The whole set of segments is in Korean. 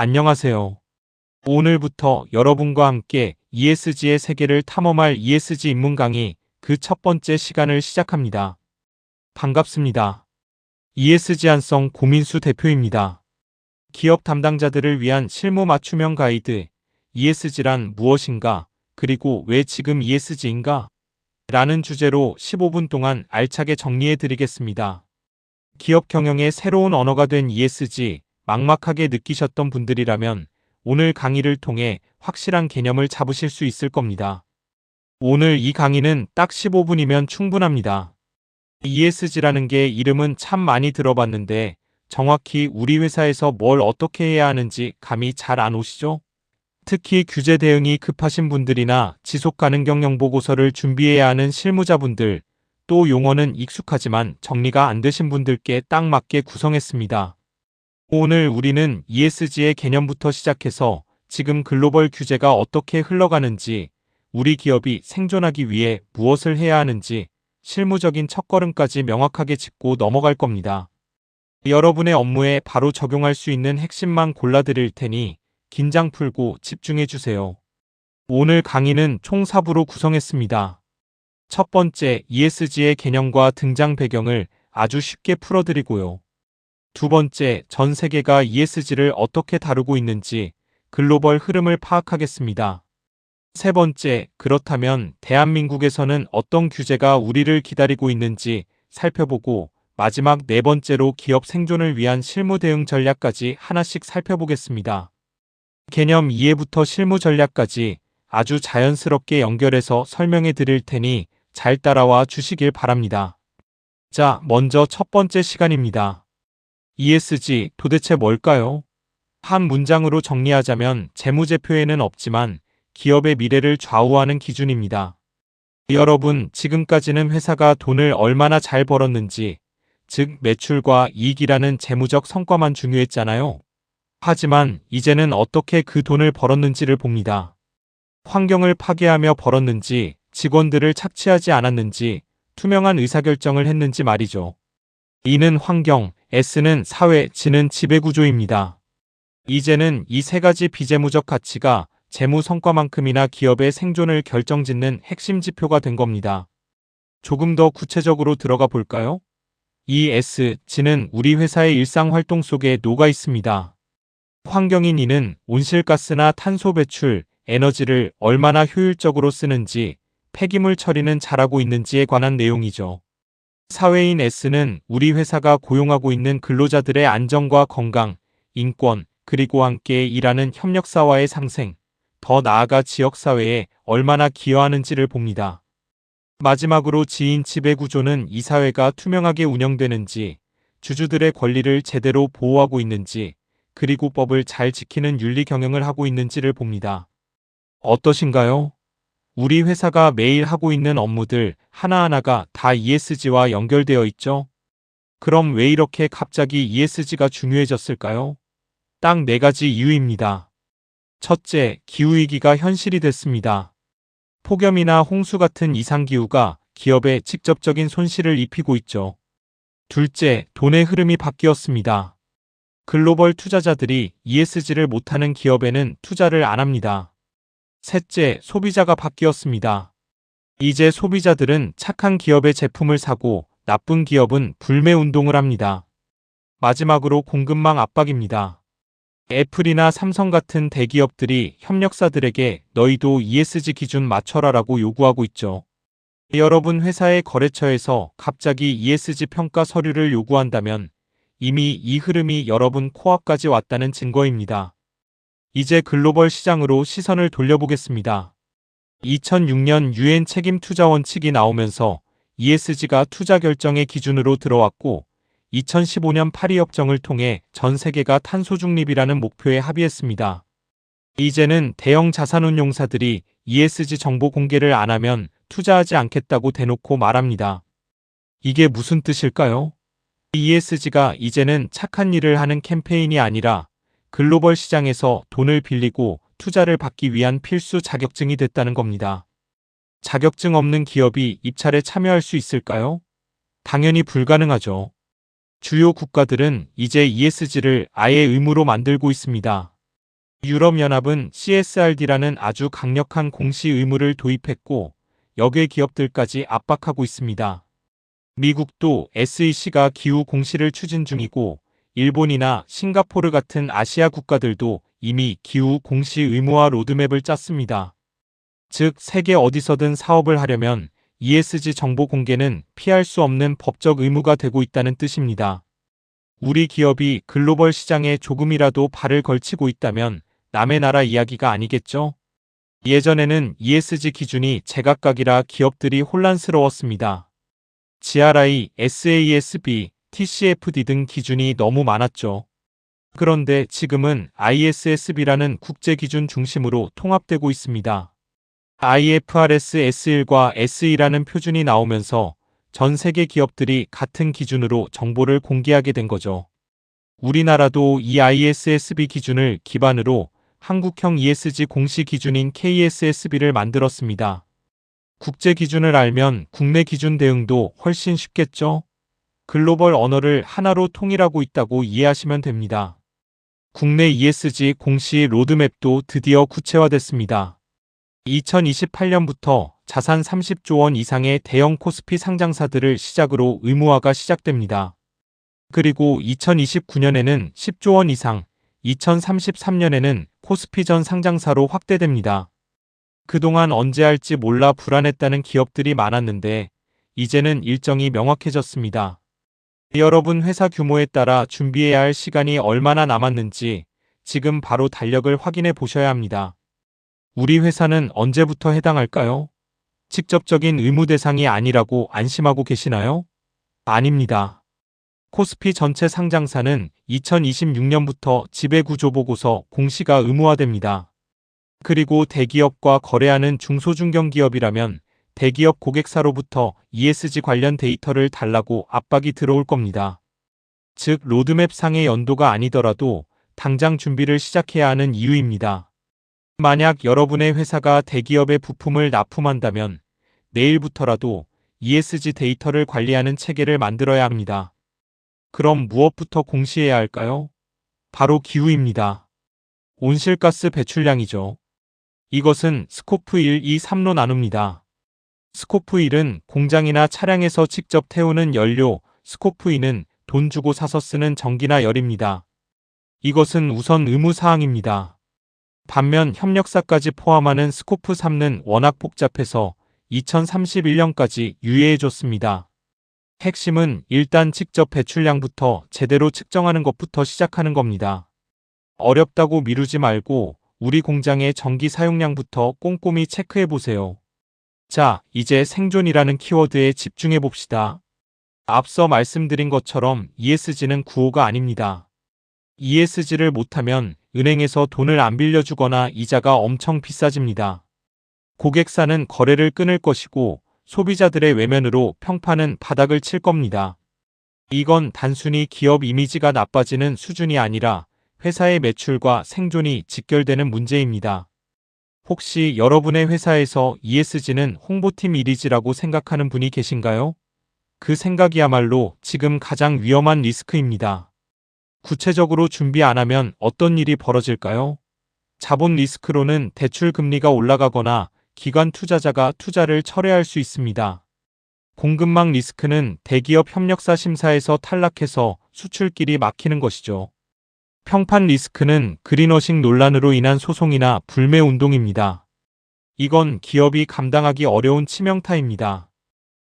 안녕하세요. 오늘부터 여러분과 함께 ESG의 세계를 탐험할 ESG 입문 강의 그 첫 번째 시간을 시작합니다. 반갑습니다. ESG 한성 고민수 대표입니다. 기업 담당자들을 위한 실무 맞춤형 가이드 ESG란 무엇인가, 그리고 왜 지금 ESG인가? 라는 주제로 15분 동안 알차게 정리해 드리겠습니다. 기업 경영의 새로운 언어가 된 ESG, 막막하게 느끼셨던 분들이라면 오늘 강의를 통해 확실한 개념을 잡으실 수 있을 겁니다. 오늘 이 강의는 딱 15분이면 충분합니다. ESG라는 게 이름은 참 많이 들어봤는데 정확히 우리 회사에서 뭘 어떻게 해야 하는지 감이 잘 안 오시죠? 특히 규제 대응이 급하신 분들이나 지속가능 경영 보고서를 준비해야 하는 실무자분들, 또 용어는 익숙하지만 정리가 안 되신 분들께 딱 맞게 구성했습니다. 오늘 우리는 ESG의 개념부터 시작해서 지금 글로벌 규제가 어떻게 흘러가는지, 우리 기업이 생존하기 위해 무엇을 해야 하는지, 실무적인 첫걸음까지 명확하게 짚고 넘어갈 겁니다. 여러분의 업무에 바로 적용할 수 있는 핵심만 골라드릴 테니 긴장 풀고 집중해 주세요. 오늘 강의는 총 4부로 구성했습니다. 첫 번째, ESG의 개념과 등장 배경을 아주 쉽게 풀어드리고요. 두 번째, 전 세계가 ESG를 어떻게 다루고 있는지 글로벌 흐름을 파악하겠습니다. 세 번째, 그렇다면 대한민국에서는 어떤 규제가 우리를 기다리고 있는지 살펴보고, 마지막 네 번째로 기업 생존을 위한 실무 대응 전략까지 하나씩 살펴보겠습니다. 개념 이해부터 실무 전략까지 아주 자연스럽게 연결해서 설명해 드릴 테니 잘 따라와 주시길 바랍니다. 자, 먼저 첫 번째 시간입니다. ESG 도대체 뭘까요? 한 문장으로 정리하자면 재무제표에는 없지만 기업의 미래를 좌우하는 기준입니다. 여러분, 지금까지는 회사가 돈을 얼마나 잘 벌었는지, 즉 매출과 이익이라는 재무적 성과만 중요했잖아요. 하지만 이제는 어떻게 그 돈을 벌었는지를 봅니다. 환경을 파괴하며 벌었는지, 직원들을 착취하지 않았는지, 투명한 의사결정을 했는지 말이죠. E는 환경, S는 사회, G는 지배구조입니다. 이제는 이 세 가지 비재무적 가치가 재무 성과만큼이나 기업의 생존을 결정짓는 핵심 지표가 된 겁니다. 조금 더 구체적으로 들어가 볼까요? 이 S, G는 우리 회사의 일상 활동 속에 녹아 있습니다. 환경인 E는 온실가스나 탄소 배출, 에너지를 얼마나 효율적으로 쓰는지, 폐기물 처리는 잘하고 있는지에 관한 내용이죠. 사회인 S는 우리 회사가 고용하고 있는 근로자들의 안전과 건강, 인권, 그리고 함께 일하는 협력사와의 상생, 더 나아가 지역사회에 얼마나 기여하는지를 봅니다. 마지막으로 G인 지배구조는 이 사회가 투명하게 운영되는지, 주주들의 권리를 제대로 보호하고 있는지, 그리고 법을 잘 지키는 윤리 경영을 하고 있는지를 봅니다. 어떠신가요? 우리 회사가 매일 하고 있는 업무들 하나하나가 다 ESG와 연결되어 있죠? 그럼 왜 이렇게 갑자기 ESG가 중요해졌을까요? 딱 4가지 이유입니다. 첫째, 기후위기가 현실이 됐습니다. 폭염이나 홍수 같은 이상기후가 기업에 직접적인 손실을 입히고 있죠. 둘째, 돈의 흐름이 바뀌었습니다. 글로벌 투자자들이 ESG를 못하는 기업에는 투자를 안 합니다. 셋째, 소비자가 바뀌었습니다. 이제 소비자들은 착한 기업의 제품을 사고 나쁜 기업은 불매 운동을 합니다. 마지막으로 공급망 압박입니다. 애플이나 삼성 같은 대기업들이 협력사들에게 너희도 ESG 기준 맞춰라라고 요구하고 있죠. 여러분 회사의 거래처에서 갑자기 ESG 평가 서류를 요구한다면 이미 이 흐름이 여러분 코앞까지 왔다는 증거입니다. 이제 글로벌 시장으로 시선을 돌려보겠습니다. 2006년 UN 책임 투자 원칙이 나오면서 ESG가 투자 결정의 기준으로 들어왔고, 2015년 파리 협정을 통해 전 세계가 탄소 중립이라는 목표에 합의했습니다. 이제는 대형 자산운용사들이 ESG 정보 공개를 안 하면 투자하지 않겠다고 대놓고 말합니다. 이게 무슨 뜻일까요? ESG가 이제는 착한 일을 하는 캠페인이 아니라 글로벌 시장에서 돈을 빌리고 투자를 받기 위한 필수 자격증이 됐다는 겁니다. 자격증 없는 기업이 입찰에 참여할 수 있을까요? 당연히 불가능하죠. 주요 국가들은 이제 ESG를 아예 의무로 만들고 있습니다. 유럽연합은 CSRD라는 아주 강력한 공시 의무를 도입했고 역외 기업들까지 압박하고 있습니다. 미국도 SEC가 기후 공시를 추진 중이고 일본이나 싱가포르 같은 아시아 국가들도 이미 기후 공시 의무화 로드맵을 짰습니다. 즉, 세계 어디서든 사업을 하려면 ESG 정보 공개는 피할 수 없는 법적 의무가 되고 있다는 뜻입니다. 우리 기업이 글로벌 시장에 조금이라도 발을 걸치고 있다면 남의 나라 이야기가 아니겠죠? 예전에는 ESG 기준이 제각각이라 기업들이 혼란스러웠습니다. GRI, SASB, TCFD 등 기준이 너무 많았죠. 그런데 지금은 ISSB라는 국제 기준 중심으로 통합되고 있습니다. IFRS S1과 S2라는 표준이 나오면서 전 세계 기업들이 같은 기준으로 정보를 공개하게 된 거죠. 우리나라도 이 ISSB 기준을 기반으로 한국형 ESG 공시 기준인 KSSB를 만들었습니다. 국제 기준을 알면 국내 기준 대응도 훨씬 쉽겠죠? 글로벌 언어를 하나로 통일하고 있다고 이해하시면 됩니다. 국내 ESG 공시 로드맵도 드디어 구체화됐습니다. 2028년부터 자산 30조 원 이상의 대형 코스피 상장사들을 시작으로 의무화가 시작됩니다. 그리고 2029년에는 10조 원 이상, 2033년에는 코스피 전 상장사로 확대됩니다. 그동안 언제 할지 몰라 불안했다는 기업들이 많았는데 이제는 일정이 명확해졌습니다. 여러분 회사 규모에 따라 준비해야 할 시간이 얼마나 남았는지 지금 바로 달력을 확인해 보셔야 합니다. 우리 회사는 언제부터 해당할까요? 직접적인 의무 대상이 아니라고 안심하고 계시나요? 아닙니다. 코스피 전체 상장사는 2026년부터 지배구조보고서 공시가 의무화됩니다. 그리고 대기업과 거래하는 중소중견기업이라면 대기업 고객사로부터 ESG 관련 데이터를 달라고 압박이 들어올 겁니다. 즉, 로드맵 상의 연도가 아니더라도 당장 준비를 시작해야 하는 이유입니다. 만약 여러분의 회사가 대기업의 부품을 납품한다면 내일부터라도 ESG 데이터를 관리하는 체계를 만들어야 합니다. 그럼 무엇부터 공시해야 할까요? 바로 기후입니다. 온실가스 배출량이죠. 이것은 스코프 1, 2, 3로 나눕니다. 스코프 1은 공장이나 차량에서 직접 태우는 연료, 스코프 2는 돈 주고 사서 쓰는 전기나 열입니다. 이것은 우선 의무사항입니다. 반면 협력사까지 포함하는 스코프 3는 워낙 복잡해서 2031년까지 유예해줬습니다. 핵심은 일단 직접 배출량부터 제대로 측정하는 것부터 시작하는 겁니다. 어렵다고 미루지 말고 우리 공장의 전기 사용량부터 꼼꼼히 체크해보세요. 자, 이제 생존이라는 키워드에 집중해봅시다. 앞서 말씀드린 것처럼 ESG는 구호가 아닙니다. ESG를 못하면 은행에서 돈을 안 빌려주거나 이자가 엄청 비싸집니다. 고객사는 거래를 끊을 것이고 소비자들의 외면으로 평판은 바닥을 칠 겁니다. 이건 단순히 기업 이미지가 나빠지는 수준이 아니라 회사의 매출과 생존이 직결되는 문제입니다. 혹시 여러분의 회사에서 ESG는 홍보팀 일이지라고 생각하는 분이 계신가요? 그 생각이야말로 지금 가장 위험한 리스크입니다. 구체적으로 준비 안 하면 어떤 일이 벌어질까요? 자본 리스크로는 대출 금리가 올라가거나 기관 투자자가 투자를 철회할 수 있습니다. 공급망 리스크는 대기업 협력사 심사에서 탈락해서 수출길이 막히는 것이죠. 평판 리스크는 그린워싱 논란으로 인한 소송이나 불매 운동입니다. 이건 기업이 감당하기 어려운 치명타입니다.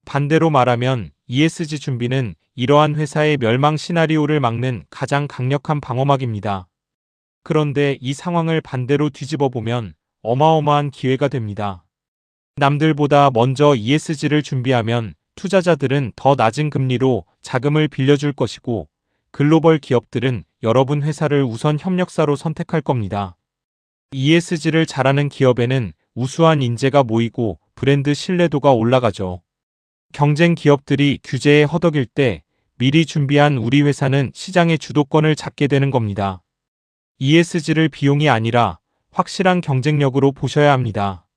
반대로 말하면 ESG 준비는 이러한 회사의 멸망 시나리오를 막는 가장 강력한 방어막입니다. 그런데 이 상황을 반대로 뒤집어 보면 어마어마한 기회가 됩니다. 남들보다 먼저 ESG를 준비하면 투자자들은 더 낮은 금리로 자금을 빌려줄 것이고 글로벌 기업들은 여러분 회사를 우선 협력사로 선택할 겁니다. ESG를 잘하는 기업에는 우수한 인재가 모이고 브랜드 신뢰도가 올라가죠. 경쟁 기업들이 규제에 허덕일 때 미리 준비한 우리 회사는 시장의 주도권을 잡게 되는 겁니다. ESG를 비용이 아니라 확실한 경쟁력으로 보셔야 합니다.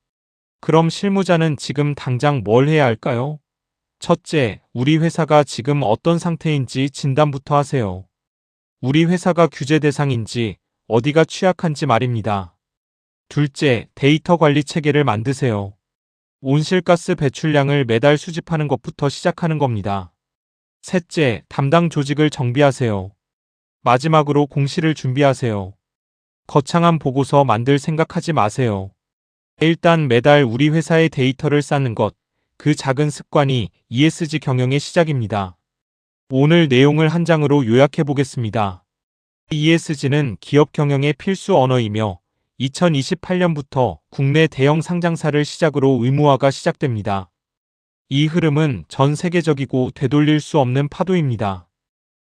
그럼 실무자는 지금 당장 뭘 해야 할까요? 첫째, 우리 회사가 지금 어떤 상태인지 진단부터 하세요. 우리 회사가 규제 대상인지, 어디가 취약한지 말입니다. 둘째, 데이터 관리 체계를 만드세요. 온실가스 배출량을 매달 수집하는 것부터 시작하는 겁니다. 셋째, 담당 조직을 정비하세요. 마지막으로 공시를 준비하세요. 거창한 보고서 만들 생각하지 마세요. 일단 매달 우리 회사의 데이터를 쌓는 것, 그 작은 습관이 ESG 경영의 시작입니다. 오늘 내용을 한 장으로 요약해 보겠습니다. ESG는 기업 경영의 필수 언어이며 2028년부터 국내 대형 상장사를 시작으로 의무화가 시작됩니다. 이 흐름은 전 세계적이고 되돌릴 수 없는 파도입니다.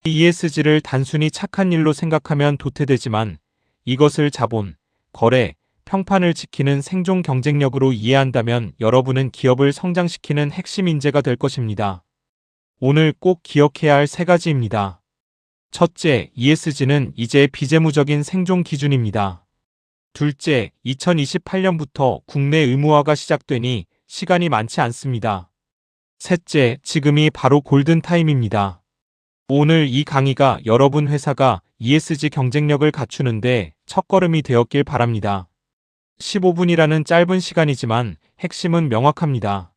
ESG를 단순히 착한 일로 생각하면 도태되지만 이것을 자본, 거래, 평판을 지키는 생존 경쟁력으로 이해한다면 여러분은 기업을 성장시키는 핵심 인재가 될 것입니다. 오늘 꼭 기억해야 할 세 가지입니다. 첫째, ESG는 이제 비재무적인 생존 기준입니다. 둘째, 2028년부터 국내 의무화가 시작되니 시간이 많지 않습니다. 셋째, 지금이 바로 골든타임입니다. 오늘 이 강의가 여러분 회사가 ESG 경쟁력을 갖추는데 첫걸음이 되었길 바랍니다. 15분이라는 짧은 시간이지만 핵심은 명확합니다.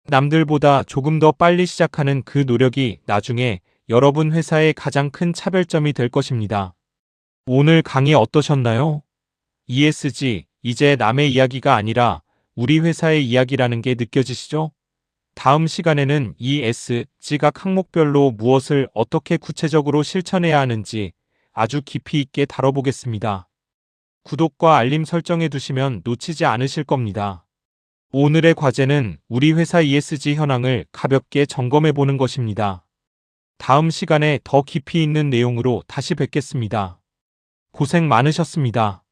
남들보다 조금 더 빨리 시작하는 그 노력이 나중에 여러분 회사의 가장 큰 차별점이 될 것입니다. 오늘 강의 어떠셨나요? ESG, 이제 남의 이야기가 아니라 우리 회사의 이야기라는 게 느껴지시죠? 다음 시간에는 ESG 각 항목별로 무엇을 어떻게 구체적으로 실천해야 하는지 아주 깊이 있게 다뤄보겠습니다. 구독과 알림 설정해 두시면 놓치지 않으실 겁니다. 오늘의 과제는 우리 회사 ESG 현황을 가볍게 점검해 보는 것입니다. 다음 시간에 더 깊이 있는 내용으로 다시 뵙겠습니다. 고생 많으셨습니다.